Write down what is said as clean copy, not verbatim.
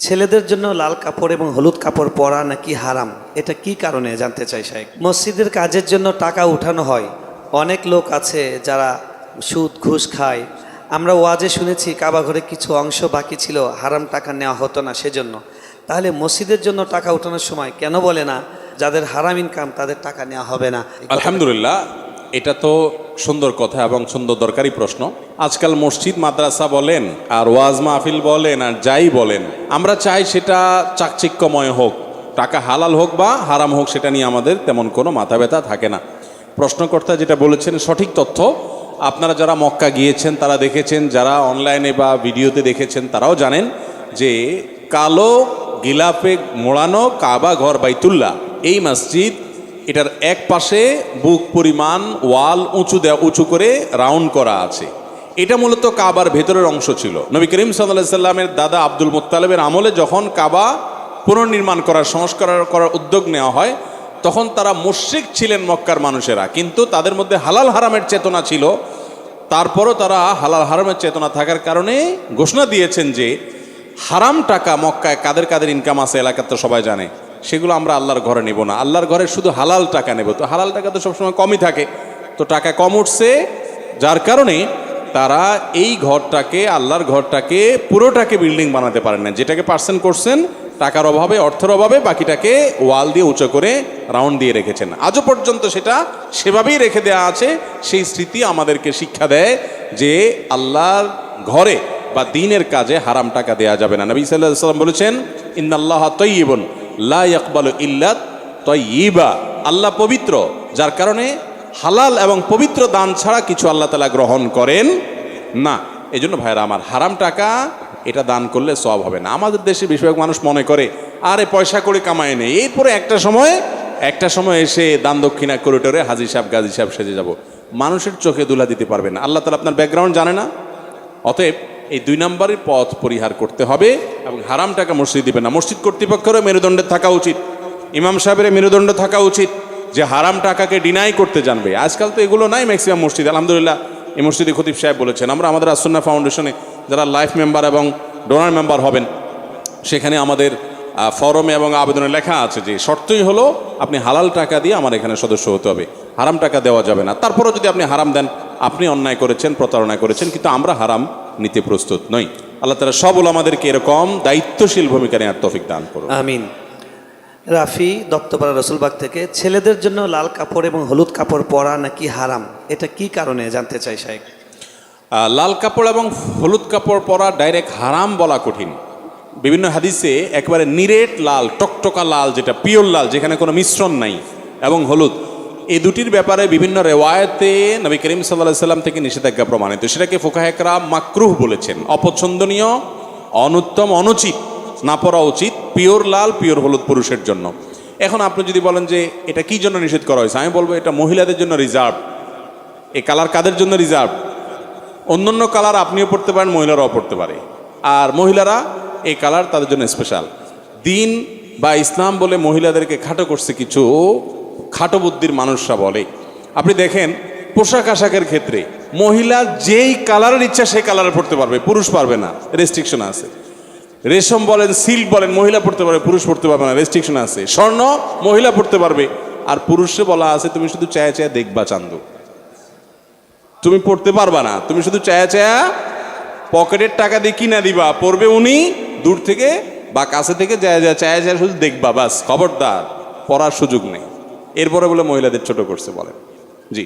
ছেলেদের জন্য লাল কাপড় এবং হলুদ কাপড় পরা নাকি হারাম, এটা কি কারণে জানতে চাই শাইখ। মসজিদের কাজের জন্য টাকা উঠানো হয়, অনেক লোক আছে যারা সুদ ঘুষ খায়। আমরা ওয়াজে শুনেছি কাবা ঘরে কিছু অংশ বাকি ছিল, হারাম টাকা নেওয়া হতো না সেজন্য। তাহলে মসজিদের জন্য টাকা উঠানোর সময় কেন বলে না যাদের হারাম ইনকাম তাদের টাকা নেওয়া হবে না? আলহামদুলিল্লাহ, এটা তো সুন্দর কথা এবং সুন্দর দরকারি প্রশ্ন। আজকাল মসজিদ মাদ্রাসা বলেন আর ওয়াজ মাহফিল বলেন আর যাই বলেন, আমরা চাই সেটা চাকচিক্যময় হোক, টাকা হালাল হোক বা হারাম হোক, সেটা নিয়ে আমাদের তেমন কোনো মাথা ব্যথা থাকে না। প্রশ্নকর্তা যেটা বলেছেন সঠিক তথ্য। আপনারা যারা মক্কা গিয়েছেন তারা দেখেছেন, যারা অনলাইনে বা ভিডিওতে দেখেছেন তারাও জানেন যে কালো গিলাপে মোড়ানো কাবা ঘর বাইতুল্লাহ, এই মসজিদ, এটার এক পাশে বুক পরিমাণ ওয়াল উঁচু করে রাউন্ড করা আছে। এটা মূলত কাবার ভেতরের অংশ ছিল। নবী করিম সাল্লাল্লাহু আলাইহি সাল্লামের দাদা আব্দুল মুত্তালিবের আমলে যখন কাবা পুনর্নির্মাণ সংস্কার করার উদ্যোগ নেওয়া হয়, তখন তারা মুশরিক ছিলেন মক্কার মানুষেরা, কিন্তু তাদের মধ্যে হালাল হারামের চেতনা ছিল। তারপরও তারা হালাল হারামের চেতনা থাকার কারণে ঘোষণা দিয়েছেন যে হারাম টাকা মক্কায় কাদের কাদের ইনকাম আছে এলাকার তো সবাই জানে, সেগুলো আমরা আল্লাহর ঘরে নেব না, আল্লাহর ঘরে শুধু হালাল টাকা নেব। তো হালাল টাকা তো সবসময় কমই থাকে, তো টাকা কম উঠছে, যার কারণে তারা এই ঘরটাকে, আল্লাহর ঘরটাকে পুরোটাকে বিল্ডিং বানাতে পারেন না। যেটাকে পার্সেন্ট করছেন টাকার অভাবে, অর্থের অভাবে, বাকিটাকে ওয়াল দিয়ে উঁচু করে রাউন্ড দিয়ে রেখেছেন। আজও পর্যন্ত সেটা সেভাবেই রেখে দেওয়া আছে। সেই স্মৃতি আমাদেরকে শিক্ষা দেয় যে আল্লাহর ঘরে বা দ্বীনের কাজে হারাম টাকা দেয়া যাবে না। নবী সাল্লাল্লাহু আলাইহি ওয়াসাল্লাম বলেছেন, ইন্নাল্লাহা তাইয়্যিবুন লা ইয়াকবালু ইল্লা তাইয়্যিবা, আল্লাহ পবিত্র, যার কারণে হালাল এবং পবিত্র দান ছাড়া কিছু আল্লাহ তাআলা গ্রহণ করেন না। এই জন্য ভাইরা আমার, হারাম টাকা এটা দান করলে সওয়াব হবে না। আমাদের দেশে বেশিরভাগ মানুষ মনে করে আরে পয়সা করে কামায় নেই, এরপরে একটা সময় এসে দান দক্ষিণা করিডোরে হাজি সাহেব গাজী সাহেব সেজে যাব। মানুষের চোখে দুলা দিতে পারবে না। আল্লাহ তাআলা আপনার ব্যাকগ্রাউন্ড জানে না। অতএব এই 2 নম্বরের পথ পরিহার করতে হবে এবং হারাম টাকা মসজিদ দিবে না। মসজিদ কর্তৃপক্ষেরও মেরুদণ্ডে থাকা উচিত, ইমাম সাহেবের মেরুদণ্ড থাকা উচিত যে হারাম টাকাকে ডিনাই করতে জানবে। আজকাল তো এগুলো নাই ম্যাক্সিমাম মসজিদ। আলহামদুলিল্লাহ, এই মসজিদে খতিব সাহেব বলেছেন, আমরা আমাদের আসুন্নাহ ফাউন্ডেশনে যারা লাইফ মেম্বার এবং ডোনার মেম্বার হবেন, সেখানে আমাদের ফরমে এবং আবেদনে লেখা আছে যে শর্তই হলো আপনি হালাল টাকা দিয়ে আমার এখানে সদস্য হতে হবে, হারাম টাকা দেওয়া যাবে না। তারপরেও যদি আপনি হারাম দেন, আপনি অন্যায় করেছেন, প্রতারণা করেছেন, কিন্তু আমরা হারাম নিতে প্রস্তুত নই। আল্লাহ তাআলা সব উলামাদেরকে এরকম দায়িত্বশীল ভূমিকা নেওয়ার তৌফিক দান করুন। আমিন। রাফি দত্তপাড়া রসুলবাগ থেকে, ছেলেদের জন্য লাল কাপড় এবং হলুদ কাপড় পরা নাকি হারাম, এটা কি কারণে জানতে চাই শাইখ। লাল কাপড় এবং হলুদ কাপড় পরা ডাইরেক্ট হারাম বলা কঠিন। বিভিন্ন হাদিসে একেবারে নিরেট লাল, টকটকা লাল, যেটা পিওর লাল, যেখানে কোনো মিশ্রণ নাই, এবং হলুদ, এই দুটির ব্যাপারে বিভিন্ন রেওয়ায়েতে নবী করিম সাল্লাল্লাহু আলাইহি সাল্লাম থেকে নিষেধাজ্ঞা প্রমাণিত। সেটাকে ফুকাহে কেরাম মাকরুহ বলেছেন, অপছন্দনীয়, অনুত্তম, অনুচিত, না পরা উচিত। পিওর লাল, পিওর হলুদ পুরুষের জন্য। এখন আপনি যদি বলেন যে এটা কি জন্য নিষেধ করা হয়েছে, আমি বলবো এটা মহিলাদের জন্য রিজার্ভ। এই কালার কাদের জন্য রিজার্ভ? অন্যান্য কালার আপনিও পড়তে পারেন, মহিলারাও পড়তে পারে, আর মহিলারা এই কালার তাদের জন্য স্পেশাল। দিন বা ইসলাম বলে মহিলাদেরকে খাটো করছে কিছু খাটো বুদ্ধির মানুষরা বলে। আপনি দেখেন পোশাক আশাকের ক্ষেত্রে মহিলা যেই কালারের ইচ্ছা সেই কালারে পড়তে পারবে, পুরুষ পারবে না, রেস্ট্রিকশন আছে। রেশম বলেন, সিল্ক বলেন, মহিলা পড়তে পারবে, পুরুষ পড়তে পারবে না, রেস্ট্রিকশন আছে। স্বর্ণ মহিলা পড়তে পারবে, আর পুরুষে বলা আছে তুমি শুধু চায়া চায়া দেখবা চান্দু, তুমি পড়তে পারবা না, তুমি শুধু চায়া চায়া পকেটের টাকা দিয়ে কিনা দিবা, পড়বে উনি দূর থেকে বা কাছে থেকে চায়া চায়া শুধু দেখবা, বাস, খবরদার, পড়ার সুযোগ নেই। এরপরে বলে মহিলাদের ছোট করছে বলেন। জি।